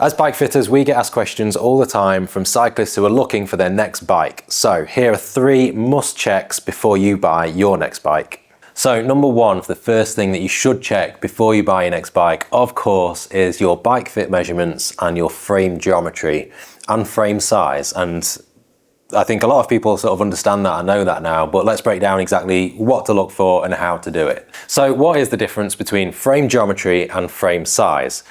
As bike fitters, we get asked questions all the time from cyclists who are looking for their next bike. So here are 3 must checks before you buy your next bike. So number 1, the first thing that you should check before you buy your next bike, of course, is your bike fit measurements and your frame geometry and frame size. And I think a lot of people sort of understand that and know that now, but let's break down exactly what to look for and how to do it. So what is the difference between frame geometry and frame size?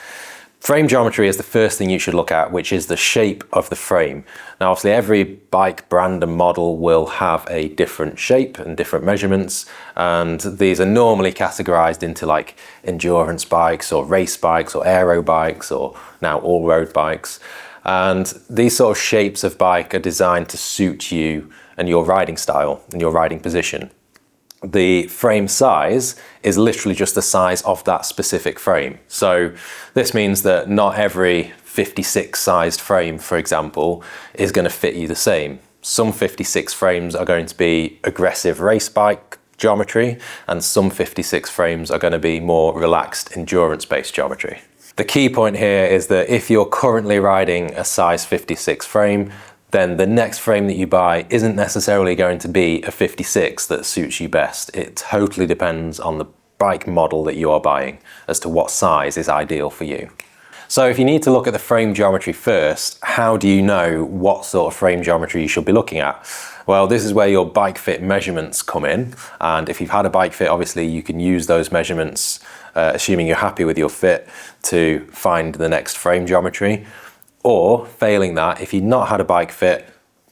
Frame geometry is the first thing you should look at, which is the shape of the frame. Now, obviously every bike brand and model will have a different shape and different measurements, and these are normally categorized into like endurance bikes or race bikes or aero bikes or now all-road bikes. And these sort of shapes of bike are designed to suit you and your riding style and your riding position. The frame size is literally just the size of that specific frame. So this means that not every 56 sized frame, for example, is going to fit you the same. Some 56 frames are going to be aggressive race bike geometry, and some 56 frames are going to be more relaxed endurance-based geometry. The key point here is that if you're currently riding a size 56 frame, then the next frame that you buy isn't necessarily going to be a 56 that suits you best. It totally depends on the bike model that you are buying as to what size is ideal for you. So if you need to look at the frame geometry first, how do you know what sort of frame geometry you should be looking at? Well, this is where your bike fit measurements come in. And if you've had a bike fit, obviously you can use those measurements, assuming you're happy with your fit, to find the next frame geometry. Or failing that, if you've not had a bike fit,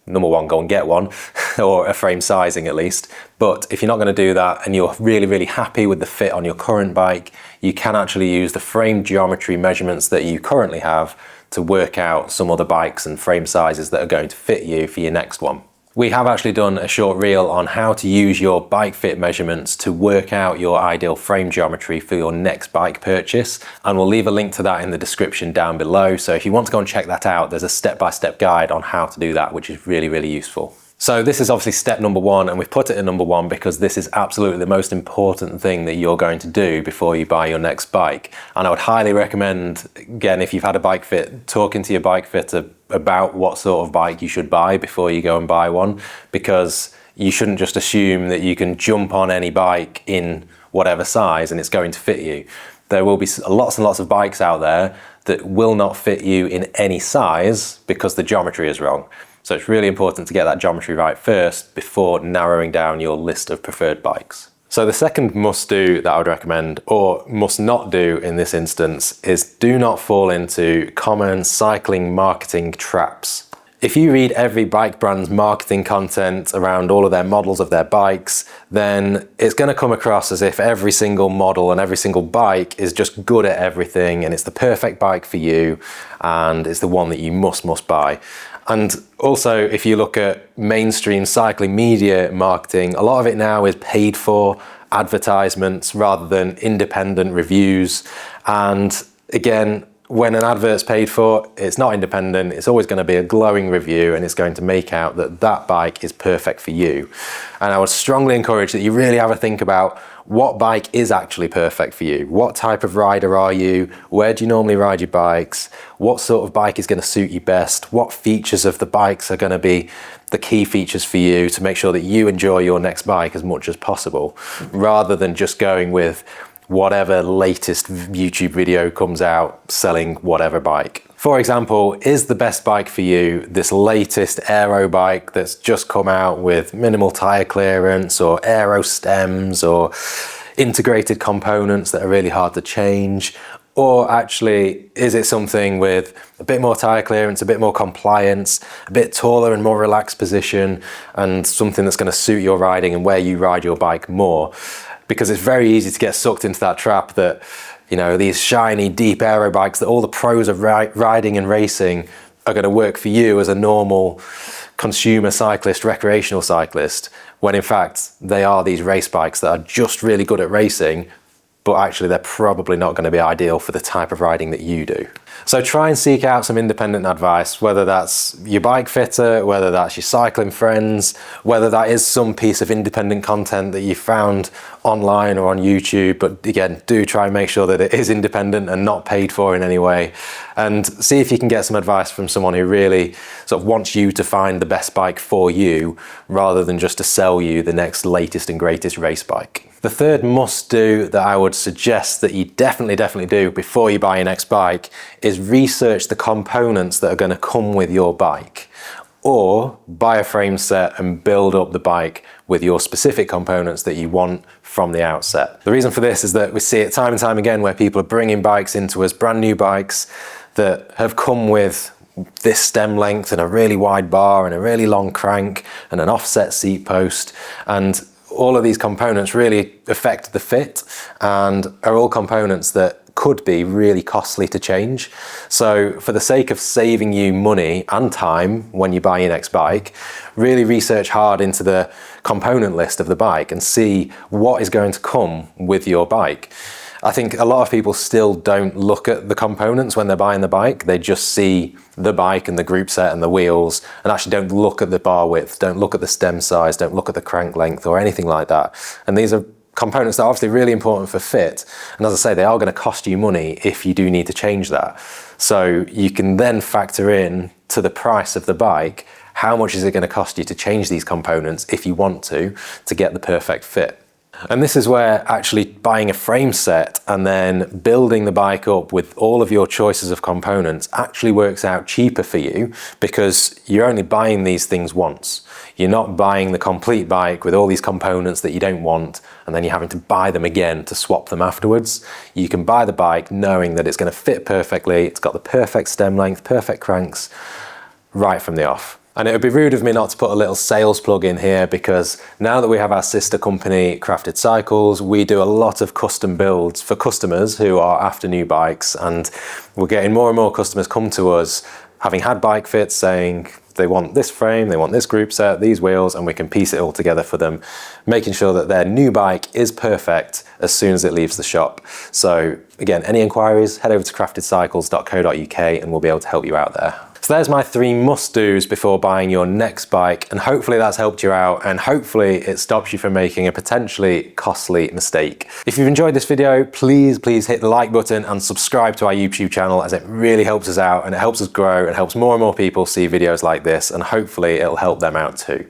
number 1, go and get one, or a frame sizing at least. But if you're not going to do that and you're really happy with the fit on your current bike, you can actually use the frame geometry measurements that you currently have to work out some other bikes and frame sizes that are going to fit you for your next one. We have actually done a short reel on how to use your bike fit measurements to work out your ideal frame geometry for your next bike purchase, and we'll leave a link to that in the description down below. So if you want to go and check that out, there's a step-by-step guide on how to do that, which is really useful. So this is obviously step number 1, and we've put it at number 1 because this is absolutely the most important thing that you're going to do before you buy your next bike. And I would highly recommend, again, if you've had a bike fit, talking to your bike fitter about what sort of bike you should buy before you go and buy one, because you shouldn't just assume that you can jump on any bike in whatever size and it's going to fit you. There will be lots and lots of bikes out there that will not fit you in any size because the geometry is wrong. So it's really important to get that geometry right first before narrowing down your list of preferred bikes. So the second must do that I would recommend, or must not do in this instance, is do not fall into common cycling marketing traps. If you read every bike brand's marketing content around all of their models of their bikes, then it's going to come across as if every single model and every single bike is just good at everything and it's the perfect bike for you and it's the one that you must buy. And also, if you look at mainstream cycling media marketing, a lot of it now is paid for advertisements rather than independent reviews. And again, when an advert's paid for, it's not independent, it's always going to be a glowing review and it's going to make out that that bike is perfect for you. And I would strongly encourage that you really have a think about what bike is actually perfect for you. What type of rider are you? Where do you normally ride your bikes? What sort of bike is going to suit you best? What features of the bikes are going to be the key features for you to make sure that you enjoy your next bike as much as possible, rather than just going with whatever latest YouTube video comes out selling whatever bike. For example, is the best bike for you this latest aero bike that's just come out with minimal tire clearance or aero stems or integrated components that are really hard to change? Or actually, is it something with a bit more tire clearance, a bit more compliance, a bit taller and more relaxed position, and something that's going to suit your riding and where you ride your bike more? Because it's very easy to get sucked into that trap that, you know, these shiny, deep aero bikes that all the pros of riding and racing are going to work for you as a normal consumer cyclist, recreational cyclist, when in fact they are these race bikes that are just really good at racing, but actually they're probably not going to be ideal for the type of riding that you do. So try and seek out some independent advice, whether that's your bike fitter, whether that's your cycling friends, whether that is some piece of independent content that you found online or on YouTube. But again, do try and make sure that it is independent and not paid for in any way. And see if you can get some advice from someone who really sort of wants you to find the best bike for you, rather than just to sell you the next latest and greatest race bike. The third must do that I would suggest that you definitely do before you buy your next bike is research the components that are going to come with your bike, or buy a frame set and build up the bike with your specific components that you want from the outset. The reason for this is that we see it time and time again where people are bringing bikes into us, brand new bikes that have come with this stem length and a really wide bar and a really long crank and an offset seat post, and all of these components really affect the fit and are all components that could be really costly to change. So for the sake of saving you money and time when you buy your next bike, really research hard into the component list of the bike and see what is going to come with your bike. I think a lot of people still don't look at the components when they're buying the bike. They just see the bike and the group set and the wheels and actually don't look at the bar width, don't look at the stem size, don't look at the crank length or anything like that. And these are components that are obviously really important for fit. And as I say, they are going to cost you money if you do need to change that. So you can then factor in to the price of the bike, how much is it going to cost you to change these components if you want to get the perfect fit. And this is where actually buying a frame set and then building the bike up with all of your choices of components actually works out cheaper for you, because you're only buying these things once. You're not buying the complete bike with all these components that you don't want and then you're having to buy them again to swap them afterwards. You can buy the bike knowing that it's going to fit perfectly, it's got the perfect stem length, perfect cranks, right from the off. And it would be rude of me not to put a little sales plug in here, because now that we have our sister company, Crafted Cycles, we do a lot of custom builds for customers who are after new bikes, and we're getting more and more customers come to us having had bike fits saying they want this frame, they want this group set, these wheels, and we can piece it all together for them, making sure that their new bike is perfect as soon as it leaves the shop. So again, any inquiries, head over to craftedcycles.co.uk and we'll be able to help you out there. So there's my 3 must-dos before buying your next bike, and hopefully that's helped you out, and hopefully it stops you from making a potentially costly mistake. If you've enjoyed this video, please hit the like button and subscribe to our YouTube channel, as it really helps us out and it helps us grow and helps more and more people see videos like this, and hopefully it'll help them out too.